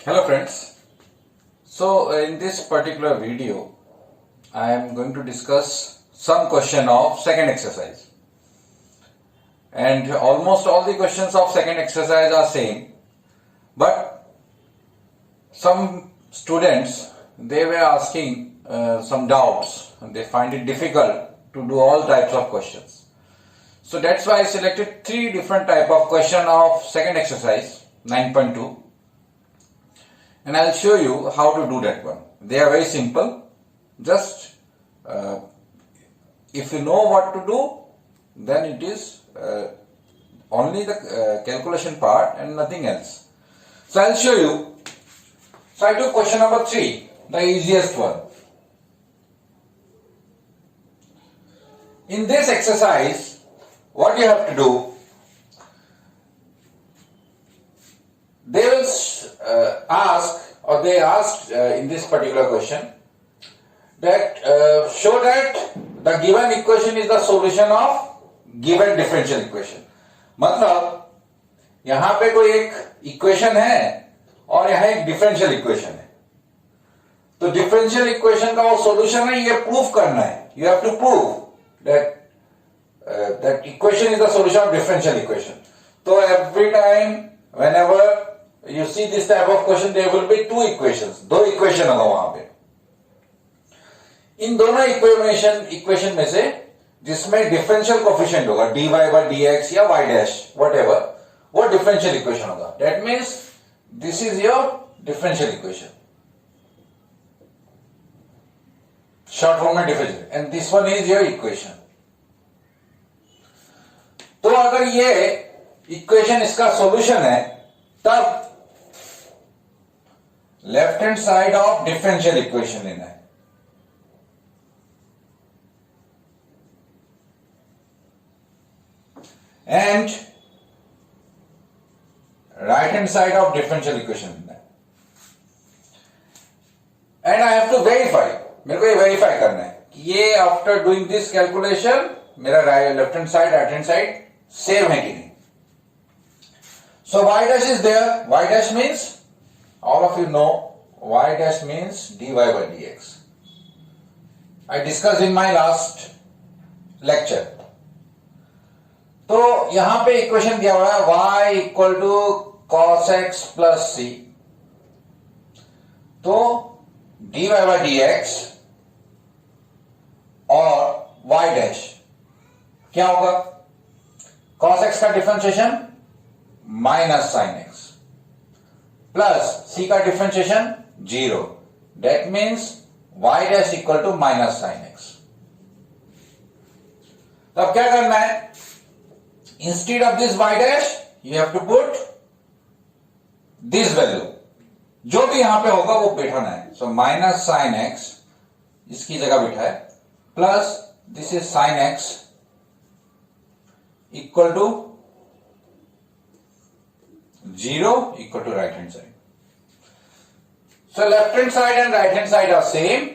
Hello friends. So in this particular video I am going to discuss some question of second exercise, and almost all the questions of second exercise are same, but some students they were asking some doubts and they find it difficult to do all types of questions. So that's why I selected three different type of question of second exercise 9.2. and I'll show you how to do that one. They are very simple. Just if you know what to do, then it is only the calculation part and nothing else. So I'll show you. So I took question number 3, the easiest one. In this exercise, what you have to do, they will they asked in this particular question that show that the given equation is the solution of given differential equation. मतलब यहाँ पे कोई एक equation है और यहाँ एक differential equation है, तो डिफरेंशियल इक्वेशन का वो सॉल्यूशन है, ये प्रूफ करना है. You have to prove that equation is the solution of differential equation. So every time whenever you see this type of question, there will be two equations. दो equation होगा वहां पे. इन दोनों इक्वेशन में से जिसमें डिफरेंशियल कोफिशिएंट होगा dy by dx या y dash whatever, वो डिफरेंशियल इक्वेशन होगा. That means this is your differential equation. Short form में differential, and this one is your equation. तो अगर ये इक्वेशन इसका सॉल्यूशन है, तब left hand side of differential equation लेना है. And right hand side of differential equation लेना है. And I have to verify, मेरे को ये वेरीफाई करना है कि ये आफ्टर डूइंग दिस कैलकुलेशन मेरा left hand side right hand side same है कि नहीं. So y dash is there. Y dash means, all of you know, y dash means dy by dx. I discussed in my last lecture. तो यहां पे equation दिया हुआ है y equal to cos x plus c. तो dy by dx और y dash क्या होगा? cos x का differentiation minus sine x plus c का differentiation 0. That means y dash equal to minus sine x. तो अब क्या करना है? Instead of this y dash you have to put this value, जो भी यहां पे होगा वो बैठाना है. सो माइनस साइन एक्स इसकी जगह बिठाए, plus this is sine x equal to 0 equal to right hand side. So left hand side and right hand side are same.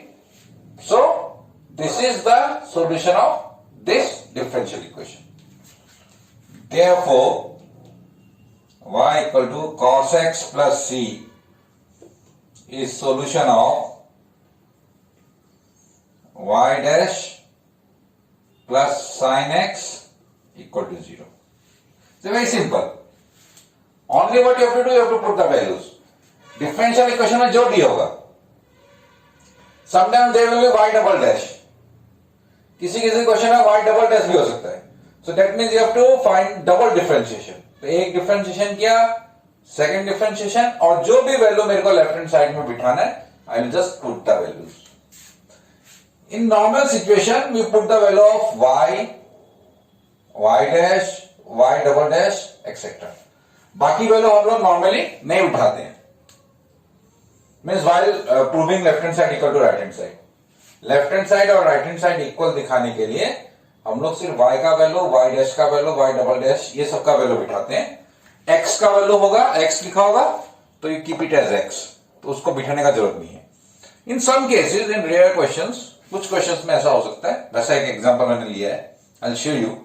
So this is the solution of this differential equation. Therefore y equal to cos x plus c is solution of y dash plus sin x equal to 0. It's very simple. Only what you have to do, you have to put the values. Differential equation में जो भी होगा, sometimes there will be y double dash. किसी question में y double dash भी हो सकता है. So that means you have to find double differentiation. तो एक डिफरेंशिएशन किया, सेकंड डिफरेंशिएशन, और जो भी वैल्यू मेरे को लेफ्ट हैंड साइड में बिठाना है, I will just put the values. In normal situation, we put the value of y dash, y double dash, etc. बाकी वैल्यू हम लोग नॉर्मली नहीं उठाते हैं. Means while proving left hand side equal to right hand side, left hand side और right hand side equal दिखाने के लिए हम लोग सिर्फ y का वैल्यू, y डैश का वैल्यू, y डबल डैश, ये सब का वैल्यू बिठाते हैं. x का वैल्यू होगा, x लिखा होगा तो you keep it as x, तो उसको बिठाने का जरूरत नहीं है. In some cases, in rare questions, कुछ क्वेश्चंस में ऐसा हो सकता है. वैसा एक एग्जांपल मैंने लिया है, आई विल शो यू.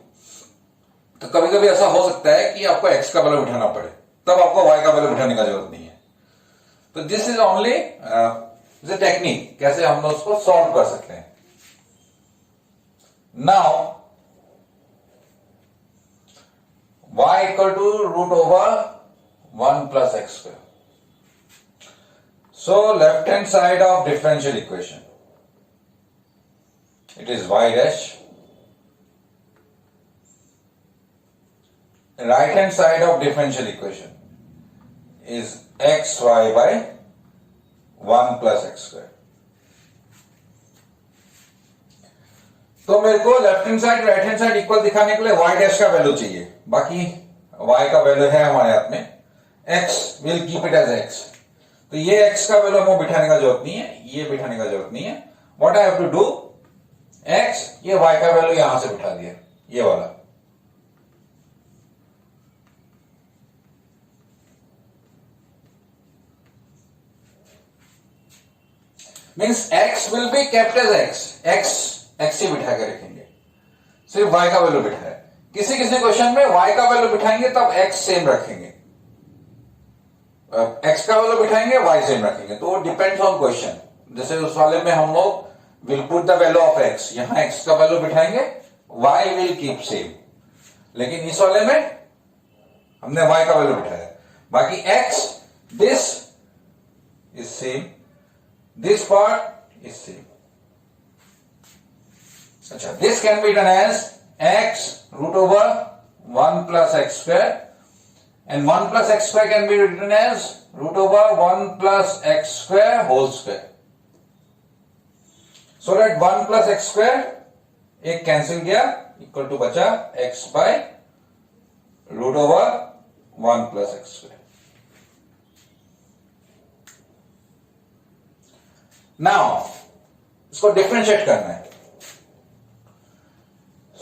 तो कभी कभी ऐसा हो सकता है कि आपको x का वैल्यू बिठाना पड़े, तब आपको y का वैल्यू बिठाने का जरूरत नहीं है. तो this is only the technique, कैसे हम लोग उसको सॉल्व कर सकते हैं. Now y equal to root over 1 plus x square. So left hand side of differential equation, it is y dash. Right hand side of differential equation is xy by 1 plus x square. तो मेरे को left hand side right hand side equal दिखाने के लिए y dash का value चाहिए. बाकी y का वैल्यू है हमारे हाथ में. x will keep it as x. तो ये x का वैल्यू हमको बिठाने का जरूरत नहीं है, ये बिठाने का जरूरत नहीं है. What I have to do, x ये y का वैल्यू यहां से बिठा दिया, ये वाला. Means x will be kept as x ही बिठा के रखेंगे, सिर्फ y का वैल्यू बिठाए. किसी किसी क्वेश्चन में y का वैल्यू बिठाएंगे तब x सेम रखेंगे, x का वैल्यू बिठाएंगे y सेम रखेंगे. तो डिपेंड्स ऑन क्वेश्चन. जैसे उस वाले में हम लोग will put the value of x, यहां x का वैल्यू बिठाएंगे, y विल कीप सेम. लेकिन इस वाले में हमने y का वैल्यू बिठाया. बाकी x this is same, this part is same. अच्छा, this can be done as x root over 1 plus x square, and 1 plus x square can be written as root over 1 plus x square whole square. So that 1 plus x square एक cancel गया, equal to बचा x by root over 1 plus x square. Now इसको differentiate करना है.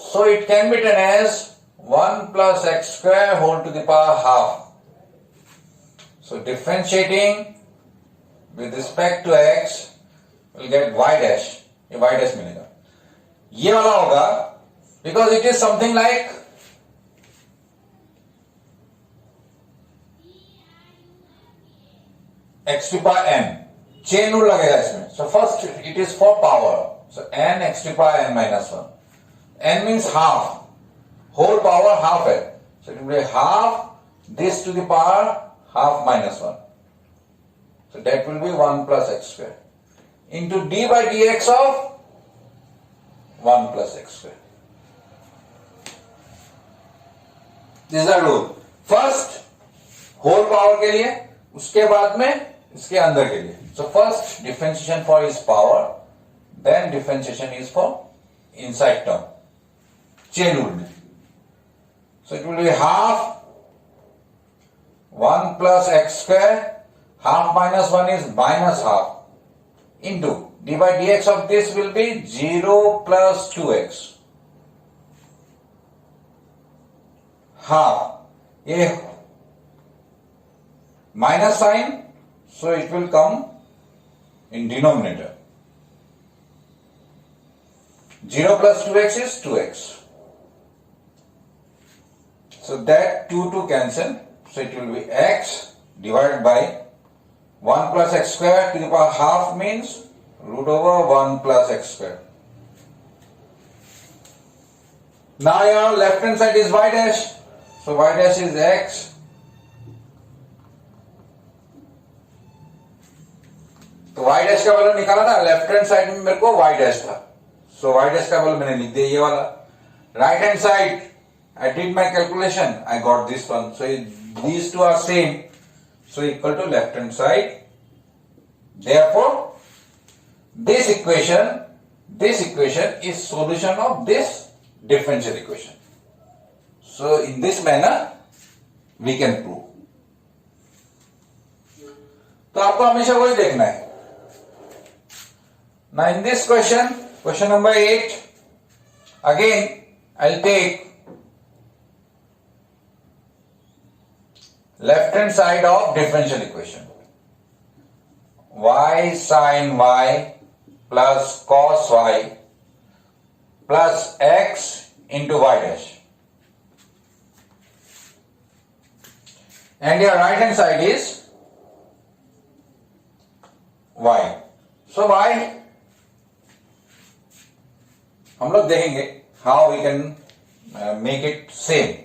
So it can be written as 1 plus x square whole to the power half. So differentiating with respect to x will get y dash. ये y dash मिलेगा. ये वाला होगा because it is something like x to the power n. Chain rule लगेगा इसमें. So first it is for power. So n x to the power n minus 1. n means half, whole power half है, so it will be half this to the power half minus 1, so that will be 1 plus x square into d by dx of 1 plus x square. This is the rule. First whole power के लिए, उसके बाद में इसके अंदर के लिए. So first differentiation for its power, then differentiation is for inside term. Chain rule में. So it will be half 1 plus x square, half minus 1 is minus half, into d by dx of this will be 0 plus 2x. Half. ये minus sign, so it will come in denominator. 0 plus 2x is 2x. So that 2 cancel, so it will be x divided by 1 plus x square to the power half means root over 1 plus x square. Now your left hand side is y dash, so y dash is x तो y dash का value निकाला था, left hand side में मेरे को y dash था, so y dash का value मैंने लिख दिया ये वाला. Right hand side I did my calculation, I got this one. So these two are same, so equal to left hand side. Therefore, this equation is solution of this differential equation. So in this manner we can prove. तो आपको हमेशा वही देखना है. Now in this question number 8, again I'll take left hand side of differential equation. Y sin y plus cos y plus x into y dash. And your right hand side is y. So y हम लोग देखेंगे how we can make it same.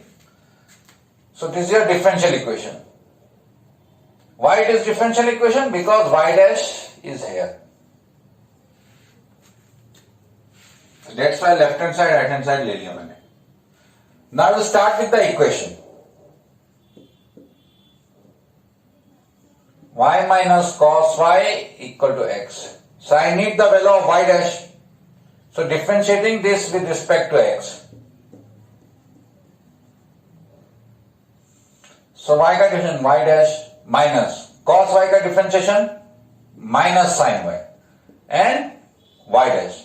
So this is your differential equation. Why it is differential equation? Because y dash is here. So that's why left hand side, right hand side ले लिया मैंने. Now we'll start with the equation. Y minus cos y equal to x. So I need the value of y dash. So differentiating this with respect to x. So y का differentiation y dash minus cos y का differentiation minus sin y and y dash.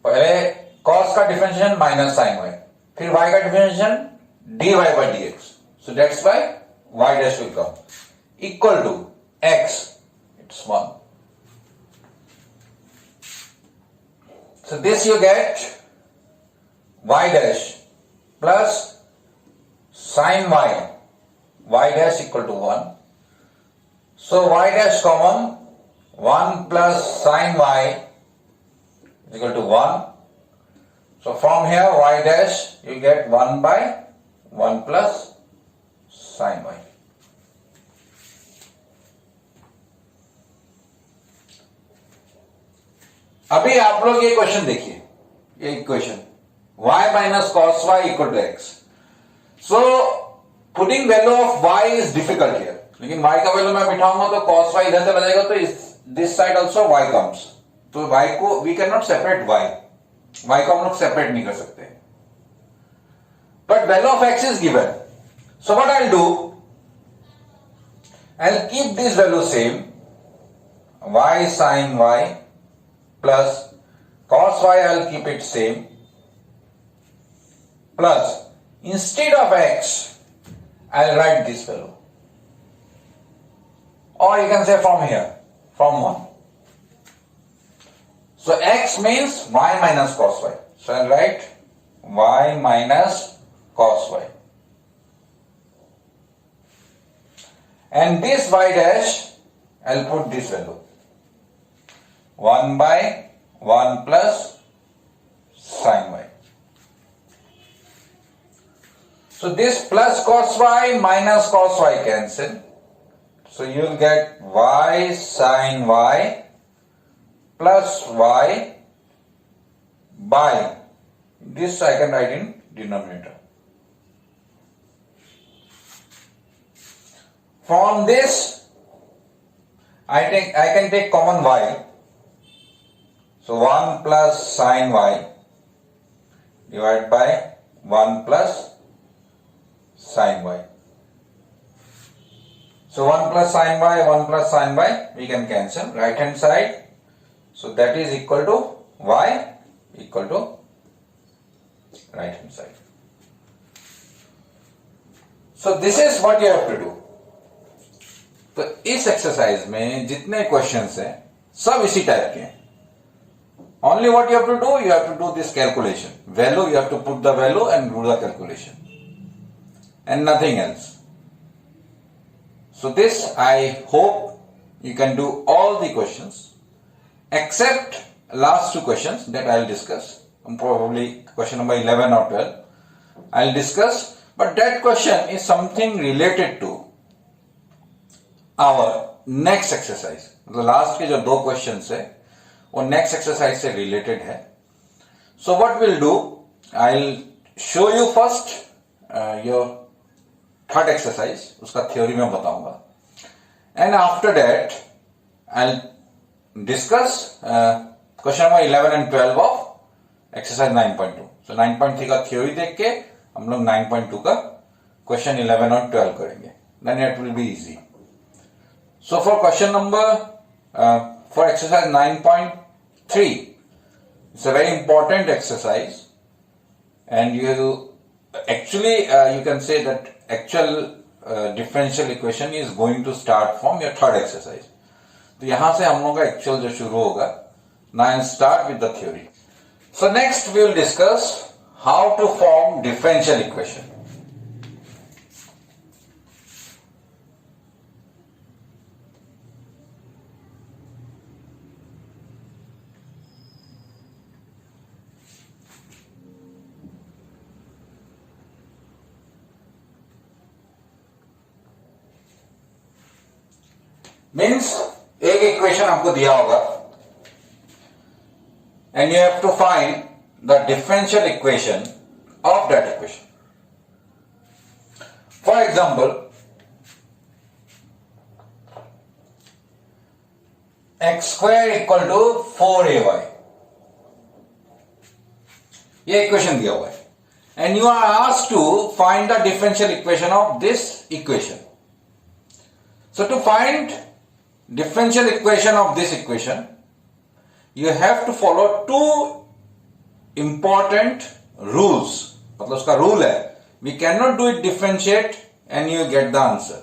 पहले cos का differentiation minus sin y, फिर y का differentiation dy by dx. So that's why y dash will come equal to x. It's 1. So this you get y dash plus sin y, y dash equal to 1. So y dash common, 1 plus sin y is equal to 1. So from here y dash you get 1 by 1 plus sin y. अभी आप लोग ये question देखिए, ये equation y minus cos y equal to x. So putting value of y is difficult here. लेकिन y का value मैं बिठाऊंगा तो cos y इधर चला जाएगा तो this side also y comes. तो y को we cannot separate y. y को हम लोग separate नहीं कर सकते. But value of x is given. So what I'll do? I'll keep this value same. Y sin y plus cos y I'll keep it same plus instead of x I'll write this value, or you can say from here, from 1. So x means y minus cos y. So I'll write y minus cos y, and this y dash I'll put this value 1 by 1 plus sin y. So this plus cos y minus cos y cancel. So you will get y sin y plus y by this I can write in denominator. From this I can take common y. So 1 plus sin y divided by 1 plus sin y. So 1 plus sin y, 1 plus sin y, we can cancel. Right hand side, so that is equal to y equal to right hand side. So this is what you have to do. तो इस exercise में जितने questions हैं सब इसी type के हैं. Only what you have to do, you have to do this calculation. Value, you have to put the value and do the calculation. And nothing else. So this, I hope you can do all the questions except last two questions that I will discuss. Probably question number 11 or 12. I will discuss, but that question is something related to our next exercise. The last के जो दो questions है वो next exercise से related है. So what will do, I will show you first your third exercise, उसका theory में बताऊंगा, and after that I will discuss question number 11 and 12 of exercise 9.2. सो 9.3 का थ्योरी देख के हम लोग 9.2 का क्वेश्चन 11 और 12 करेंगे. Then it will be easy. So for question number for exercise 9.3, it's a very important exercise, and you actually you can say that actual differential equation is going to start from your third exercise. तो यहां से हम लोगों का actual जो शुरू होगा. Now I'll start with the theory. So next we will discuss how to form differential equation. Means एक इक्वेशन आपको दिया होगा and you have to find the differential equation of that equation. For example, x square equal to 4ay, ये equation दिया हुआ है and you are asked to find the differential equation of this equation. So to find differential equation of this equation, you have to follow two important rules. मतलब उसका rule है, we cannot do it differentiate and you get the answer.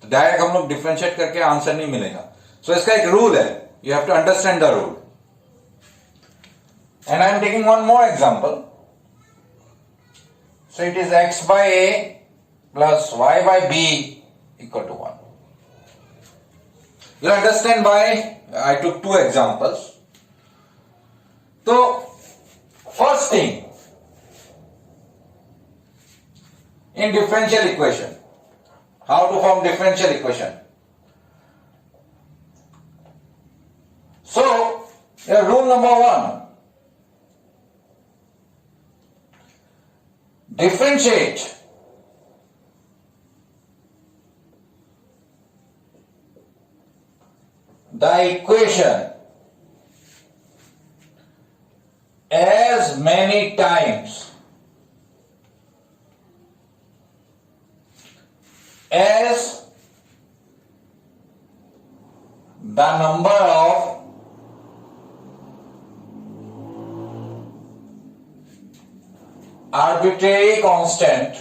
तो direct हम लोग differentiate करके answer नहीं मिलेगा. सो इसका एक रूल है, you have to understand the rule. And I am taking one more example. So it is x by a plus y by b equal to 1. You understand why I took two examples. So, first thing, in differential equation, how to form differential equation? So, rule number 1, differentiate the equation as many times as the number of arbitrary constant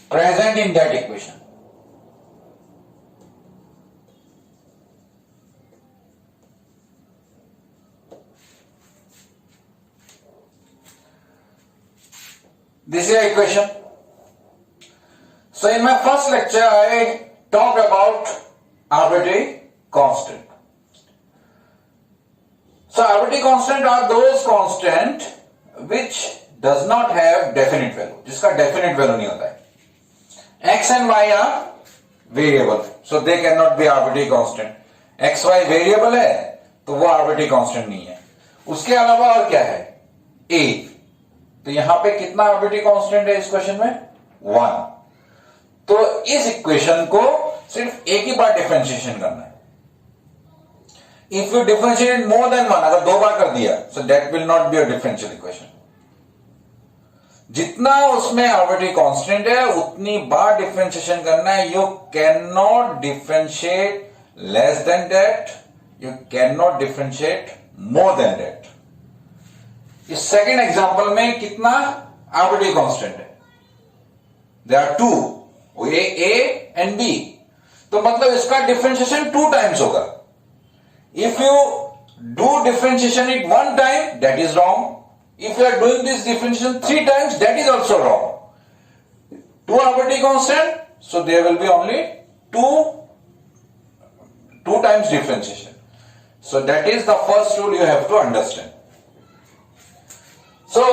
present in that equation. This is the equation. So in my first lecture I talked about arbitrary constant. So arbitrary constant are those constant which does not have definite value, जिसका definite value नहीं होता है. X and Y are variable, so they cannot be arbitrary constant. X, Y variable है, तो वो arbitrary constant नहीं है. उसके अलावा और क्या है? A. तो यहां पे कितना arbitrary constant है इस क्वेश्चन में? 1. तो इस इक्वेशन को सिर्फ एक ही बार डिफरेंशिएशन करना है. If you differentiate more than 1, अगर 2 बार कर दिया, so that will not be a differential equation. जितना उसमें आर्बिट्री कांस्टेंट है उतनी बार डिफरेंशिएशन करना है. You can not differentiate less than that, you can not differentiate more than that. इस सेकेंड एग्जांपल में कितना आर्बिट्री कांस्टेंट है? They are 2, a and b. तो मतलब इसका डिफरेंशिएशन 2 टाइम्स होगा. If you do differentiation it 1 time, that is wrong. If you are doing this differentiation 3 times, that is also wrong. 2 arbitrary constant, so there will be only 2 times differentiation. So that is the first rule you have to understand. So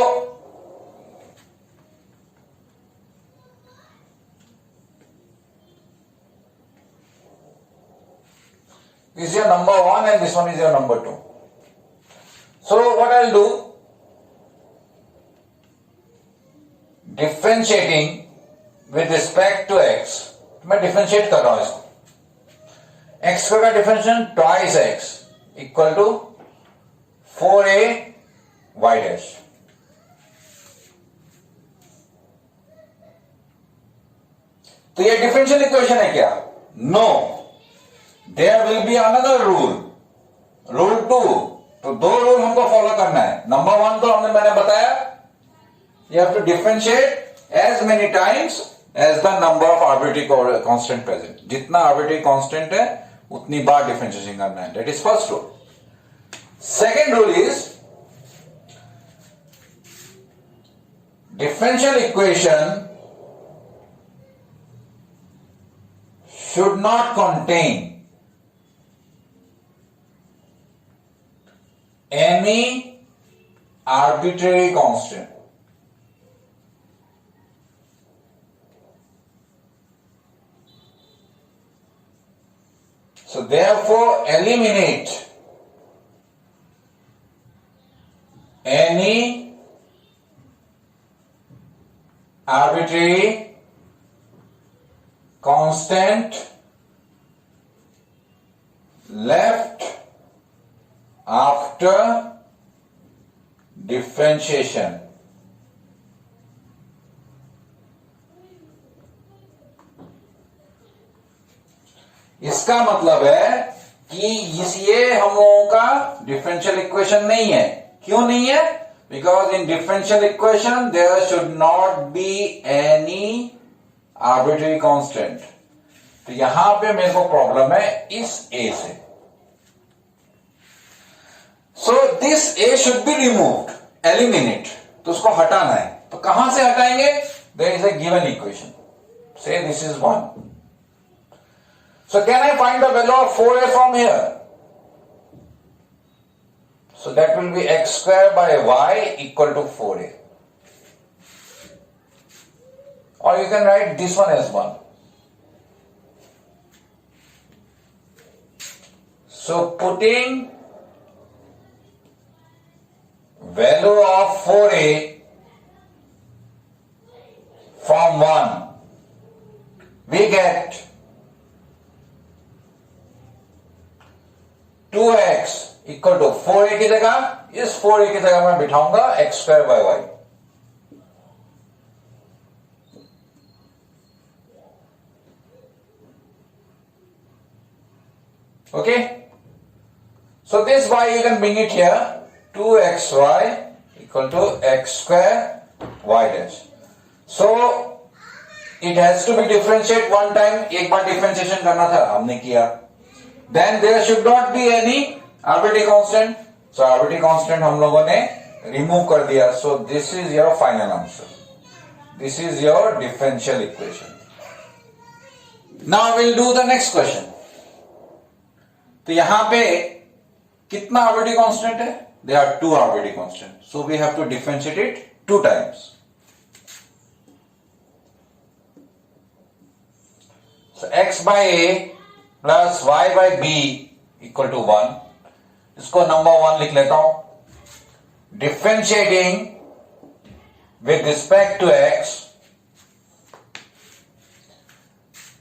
this is your number 1 and this one is your number 2. So what I'll do, differentiating with respect to x, मैं differentiate कर रहा हूं इसको. x का differentiation twice x equal to 4a y dash. तो ये differential equation है क्या? No, there will be another rule, rule 2. तो 2 रूल हमको फॉलो करना है. नंबर 1 तो मैंने बताया, you have to differentiate as many times as the number of arbitrary constant present. जितना arbitrary constant है उतनी बार differentiation करना है. That is first rule. Second rule is differential equation should not contain any arbitrary constant. So therefore eliminate any arbitrary constant left after differentiation. इसका मतलब है कि ये हम लोगों का डिफरेंशियल इक्वेशन नहीं है. क्यों नहीं है? Because in differential equation there should not be any arbitrary constant. तो यहां पे मेरे को प्रॉब्लम है इस ए से. So this a should be removed, eliminate. तो उसको हटाना है. तो कहां से हटाएंगे? There is a given equation. Say this is 1. So can I find the value of 4a from here? So that will be x square by y equal to 4a. Or you can write this one as 1. So putting value of 4a from 1, we get 2x equal to 4a की जगह, इस 4a की जगह मैं बिठाऊंगा x square by y. Okay, so this y you can bring it here. 2xy equal to x square y dash. So it has to be differentiate one time. एक बार differentiation करना था, हमने किया. Then there should not be any arbitrary constant. So arbitrary constant हम लोगों ने remove कर दिया. So this is your final answer. This is your differential equation. Now we'll do the next question. तो यहां पे कितना arbitrary constant है? There are 2 arbitrary constants. So we have to differentiate it 2 times. So x by a plus y by b equal to 1. इसको number 1 लिख लेता हूं. Differentiating with respect to x,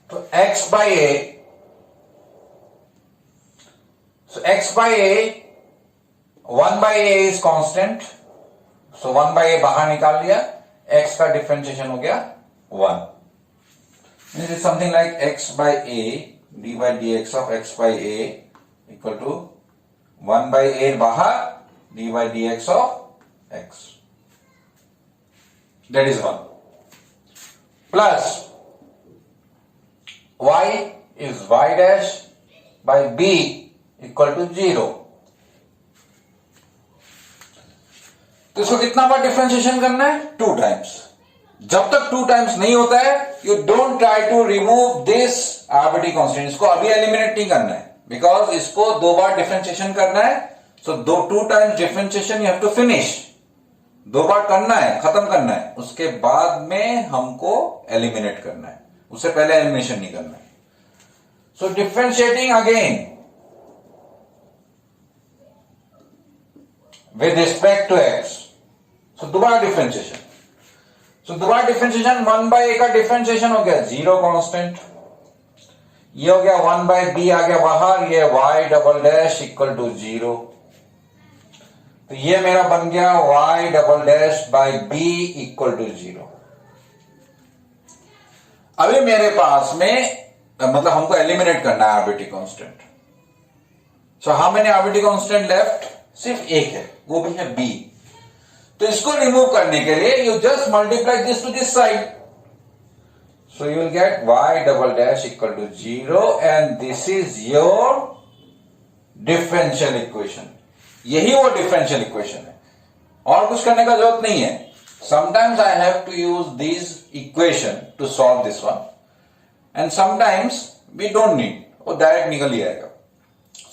तो x by a, so x by a 1 by a is constant. So 1 by a बाहर निकाल लिया. x का differentiation हो गया 1. This is something like x by a d by dx of x by a equal to 1 by a बाहर d by dx of x. That is 1. Plus y is y dash by b equal to 0. तो इसको कितना बार differentiation करना है? 2 times. जब तक 2 times नहीं होता है, you don't try to remove this arbitrary constant. इसको अभी एलिमिनेट नहीं करना है, बिकॉज इसको 2 बार डिफरेंशिएशन करना है. So 2 times differentiation you have to finish. 2 बार करना है, खत्म करना है. उसके बाद में हमको एलिमिनेट करना है. उससे पहले एलिमिनेशन नहीं करना है. So differentiating again with respect to x. So दोबारा डिफरेंशिएशन. तो दोबारा डिफरेंशिएशन 1 बाई ए का डिफरेंशिएशन हो गया 0 कांस्टेंट. ये हो गया 1 बाई बी आ गया बाहर. ये y double dash equal to 0. तो ये मेरा बन गया y double dash by b equal to 0. अभी मेरे पास में मतलब हमको एलिमिनेट करना है arbitrary constant. So how many arbitrary constant left? सिर्फ एक है, वो भी है b. तो इसको रिमूव करने के लिए you just multiply this to this side. So you will get y double dash equal to 0 and this is your differential equation. यही वो डिफरेंशियल इक्वेशन है, और कुछ करने का जरूरत नहीं है. Sometimes I have to use this equation to solve this one, and sometimes we don't need, वो डायरेक्ट निकल ही आएगा.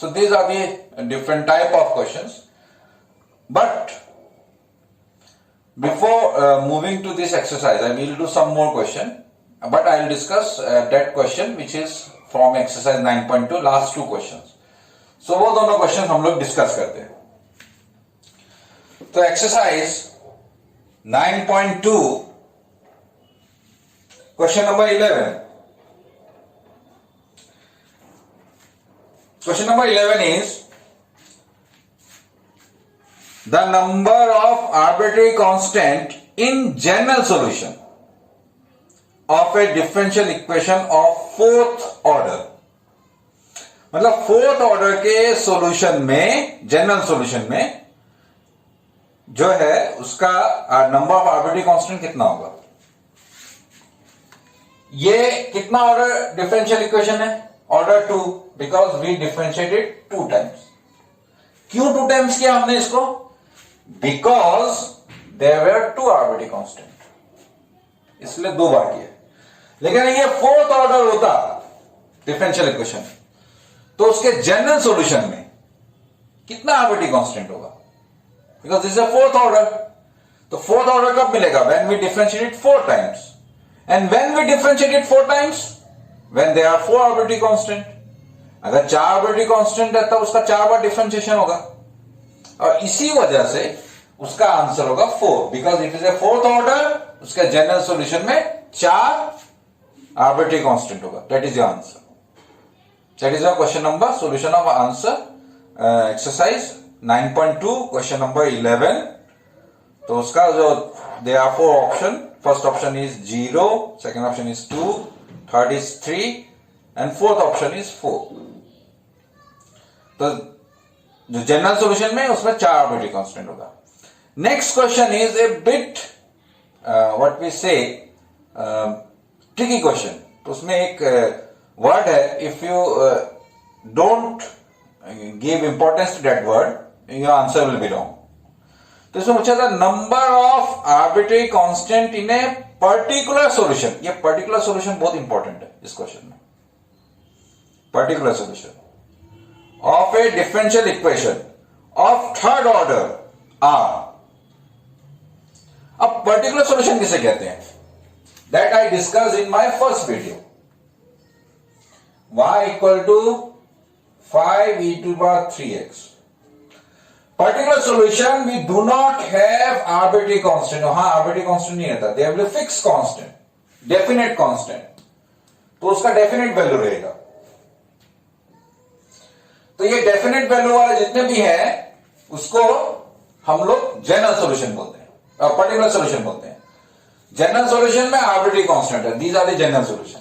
So these are the different type of questions. But before moving to this exercise, I will do some more question, but I will discuss that question which is from exercise 9.2 last 2 questions. So वो दोनों question हम लोग discuss करते हैं। तो exercise 9.2 question number 11। Question number 11 is the number of arbitrary constant in general solution of a differential equation of fourth order। मतलब fourth order के solution में, जनरल सॉल्यूशन में जो है उसका नंबर ऑफ आर्बिट्री कांस्टेंट कितना होगा। ये कितना ऑर्डर डिफरेंशियल इक्वेशन है? Order 2, because we differentiated 2 times. क्यों 2 टाइम्स किया हमने इसको? Because there were 2 arbitrary constant, इसलिए 2 बार किया। लेकिन ये फोर्थ ऑर्डर होता डिफरेंशियल इक्वेशन, तो उसके जनरल सॉल्यूशन में कितना आर्बिट्री कांस्टेंट होगा? Because this is a fourth order. तो फोर्थ ऑर्डर कब मिलेगा? When we differentiated 4 times. And when we differentiated 4 times, when there are 4 arbitrary constant। अगर 4 arbitrary constant है तो उसका 4 बार डिफरेंशिएशन होगा, और इसी वजह से उसका आंसर होगा 4, because it is a fourth order. उसका जनरल सॉल्यूशन में 4 arbitrary constant होगा। That is your answer. That is your question number, solution of answer exercise 9.2 question number 11। तो उसका जो देयर आर 4 option, first option is 0, second option is 2, third is 3 and fourth option is 4। तो जो general solution में उसमें 4 आर्बिट्री कांस्टेंट होगा। Next question is a bit what we say tricky question. तो उसमें एक वर्ड है, if you don't give importance to that word your answer will be wrong. तो इसमें पूछा था number of arbitrary constant in a particular solution. ये particular solution बहुत इंपॉर्टेंट है इस क्वेश्चन में। Particular solution of a differential equation of third order are. अब पर्टिकुलर सॉल्यूशन किसे कहते हैं? That I discuss in my first video. y equal to 5e⁻3x। Particular solution, we do not have arbitrary constant। हाँ, arbitrary constant नहीं रहता, they will be fixed constant, definite constant। तो उसका definite value रहेगा। तो ये definite value वाले जितने भी हैं उसको हम लोग general solution बोलते हैं, particular solution बोलते हैं। जनरल सॉल्यूशन में आर्बिट्री कांस्टेंट है, these are the general solution.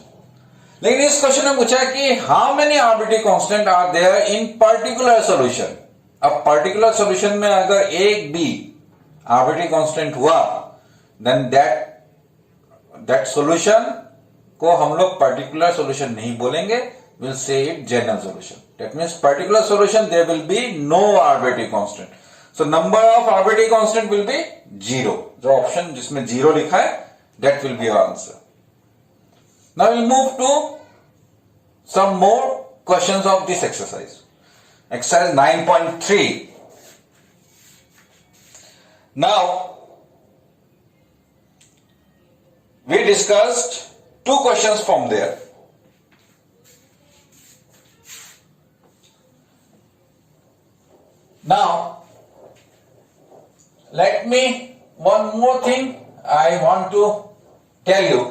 लेकिन इस क्वेश्चन में पूछा कि how many arbitrary constant are there in particular solution. अब पर्टिकुलर सॉल्यूशन में अगर एक भी आर्बिट्री कांस्टेंट हुआ, देन दैट सॉल्यूशन को हम लोग पर्टिकुलर सॉल्यूशन नहीं बोलेंगे, will say it general solution. That means particular solution there will be no arbitrary constant. So number of arbitrary constant will be 0। जो ऑप्शन जिसमें 0 लिखा है that will be your answer. Now will move to some more questions of this exercise. Exercise 9.3. Now, we discussed 2 questions from there. Now, let me, one more thing I want to tell you.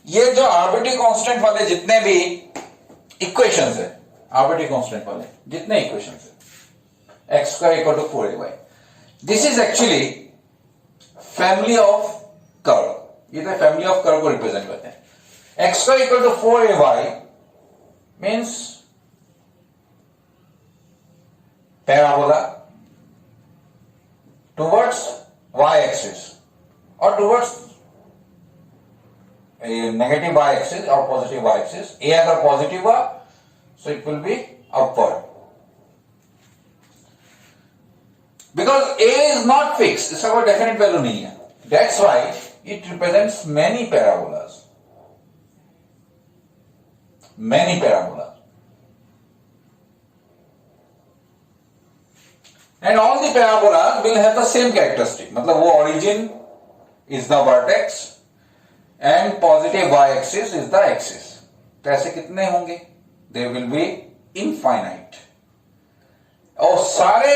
ये जो arbitrary constant वाले जितने भी equations है, arbitrary constant वाले जितने equations है, x square equal to 4ay, this is actually family of curve. ये तो फैमिली ऑफ कर्व को रिप्रेजेंट करते हैं। X square equal to 4ay means parabola towards y axis और टुवर्ड्स नेगेटिव y एक्सिस और पॉजिटिव y एक्सिस। a अगर positive हुआ so it will be upward, because a is not fix, इसका कोई definite value नहीं है। That's why it represents many parabolas. many parabolas. And all the parabolas will have the same characteristic. मतलब वो origin is the vertex and positive y-axis is the axis. तो ऐसे कितने होंगे? They will be infinite. और सारे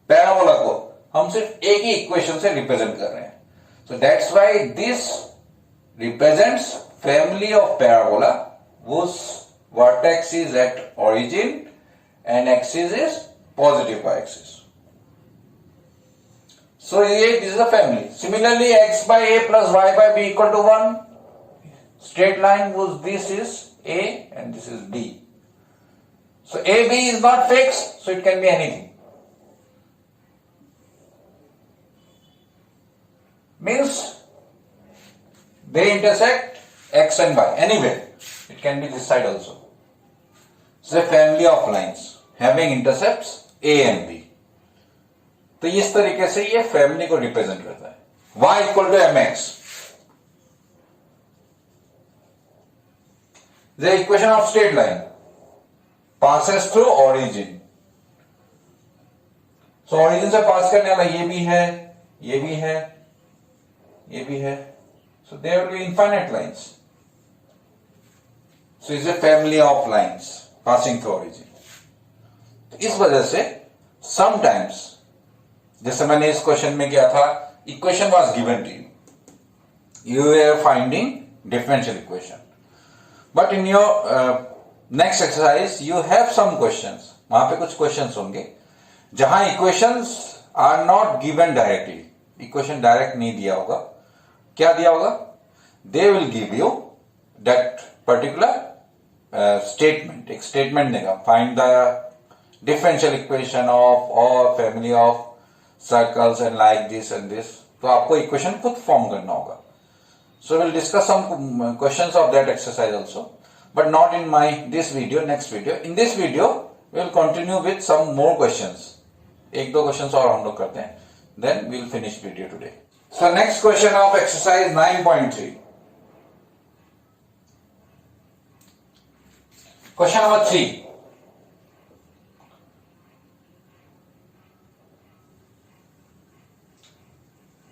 parabola को हम सिर्फ एक ही इक्वेशन से रिप्रेजेंट कर रहे हैं. So that's why this represents family of parabola whose vertex is at origin and axis is positive y-axis. So this is a family. Similarly, x by a plus y by b equal to 1. Straight line whose this is a and this is b. So a, b is not fixed, so it can be anything. Means they intersect x and y anywhere. It can be this side also. It's a family of lines having intercepts a and b. तो इस तरीके से ये family को represent करता है. y equal to mx. The equation of straight line passes through origin. So origin से पास करने वाला ये भी है, ये भी है, ये भी है. So there will be infinite lines. So it's a family of lines passing through origin. तो इस वजह से sometimes जैसे मैंने इस क्वेश्चन में किया था, equation was given to you where finding differential equation, but in your next exercise you have some questions. वहां पे कुछ क्वेश्चंस होंगे जहां equations are not given directly. Equation direct नहीं दिया होगा. क्या दिया होगा? They will give you that particular statement. एक स्टेटमेंट देगा, find the differential equation of और family of circles and like this and this. तो आपको इक्वेशन खुद फॉर्म करना होगा. So will discuss some questions of that exercise also, but not in my this video. Next video, in this video we will continue with some more questions. एक दो questions और हम लोग करते हैं, then we will finish video today. So next question of exercise 9.3. Question number 3.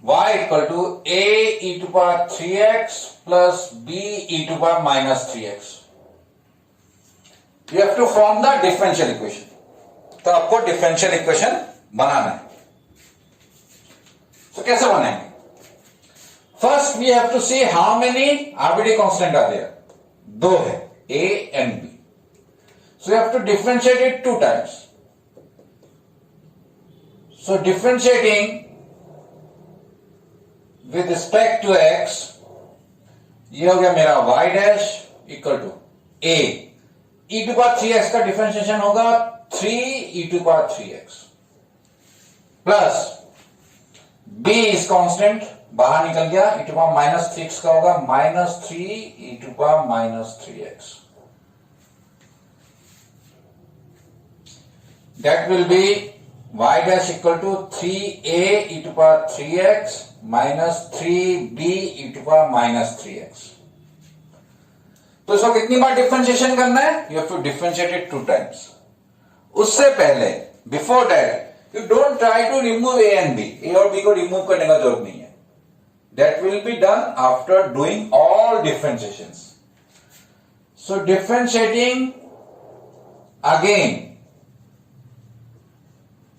y equal to a e to power 3x plus b e to power minus 3x. You have to form the differential equation. तो आपको differential equation बनाना है. तो कैसे बनाएंगे? First we have to see how many arbitrary constant are there. दो है, a and b. So you have to differentiate it 2 times. So differentiating with respect to x, ये हो गया मेरा y dash equal to a e to power 3x का differentiation होगा 3 e to power 3x plus b is constant, बाहर निकल गया, e to power minus 3x का होगा minus 3 e to power minus 3x. That will be y dash equal to 3a e to power 3x minus 3b e to power minus 3x. तो इसको कितनी बार differentiation करना है? You have to differentiate it 2 times. उससे पहले, before that, you don't try to remove a and b. a और b को remove करने का जरूरत नहीं है. That will be done after doing all differentiations. So differentiating again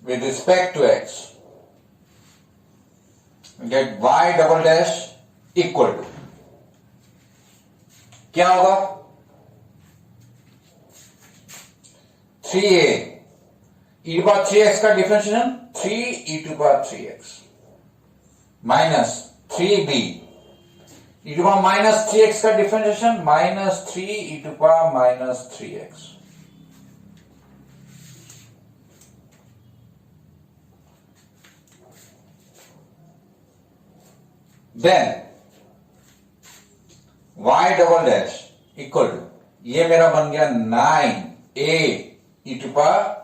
with respect to x, we get y double dash equal to, क्या होगा? 3a e to power 3x का differentiation 3 e to power 3x minus 3b e to power minus 3x का differentiation minus 3 e to power minus 3x. Then y double dash equal to, ये मेरा बन गया 9a e to power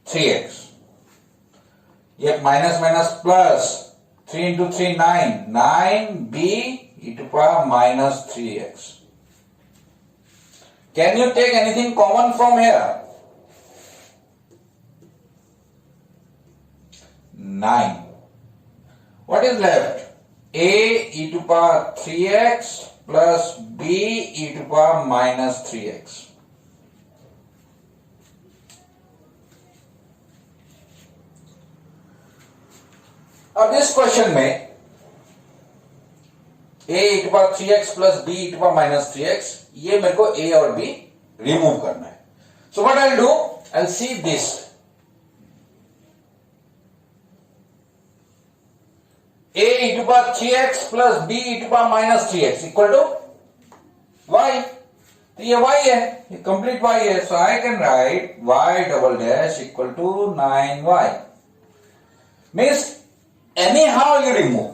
3x, ये minus minus plus 3 into 3 9, 9b e to power minus 3x. Can you take anything common from here? 9. What is left? A e to power 3x plus b e to power minus 3x. अब इस question में a e to power 3x plus b e to power minus 3x, ये मेरे को a और b remove करना है. So what I'll do? I'll see this. A e to power 3x plus b e to power minus 3x equal to y. तो ये y है, ये complete y है. So I can write y double dash equal to 9y. Means anyhow you remove.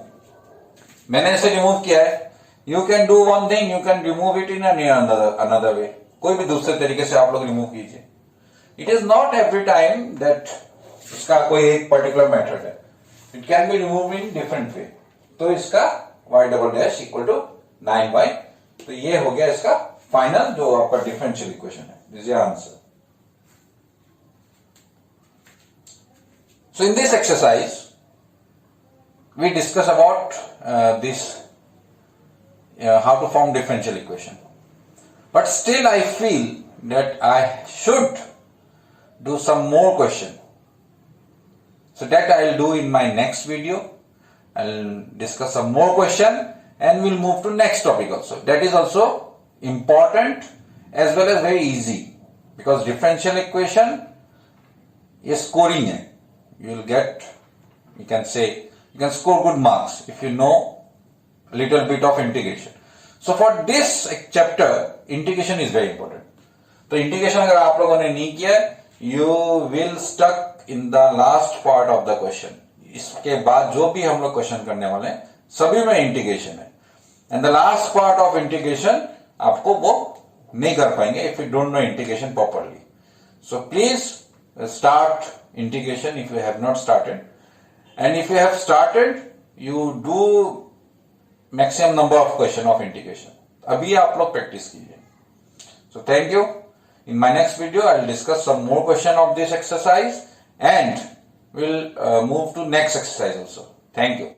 मैंने इसे remove किया है. You can do one thing, you can remove it in another way. कोई भी दूसरे तरीके से आप लोग रिमूव कीजिए. It is not every time that इसका कोई एक पर्टिकुलर मेथड है. It can be removed in different way. तो इसका y double dash equal to 9y. तो ये हो गया इसका फाइनल जो आपका डिफरेंशियल इक्वेशन है. This is your answer. So in this exercise, we discuss about how to form differential equation. But still I feel that I should do some more question. So that I will do in my next video. I will discuss some more question and we will move to next topic also. That is also important as well as very easy, because differential equation is scoring है. You will get, you can score good marks if you know a little bit of integration. So for this chapter, integration is very important. तो integration अगर आप लोगों ने नहीं किया, you will stuck in the last part of the question. इसके बाद जो भी हम लोग क्वेश्चन करने वाले हैं सभी में इंटीग्रेशन है. And the last part of integration आपको वो नहीं कर पाएंगे if you don't know integration properly. So please start integration if you have not started. And if you have started, you do maximum number of question of integration. अभी आप लोग practice कीजिए. So thank you. In my next video, I will discuss some more question of this exercise and we'll move to next exercise also. Thank you.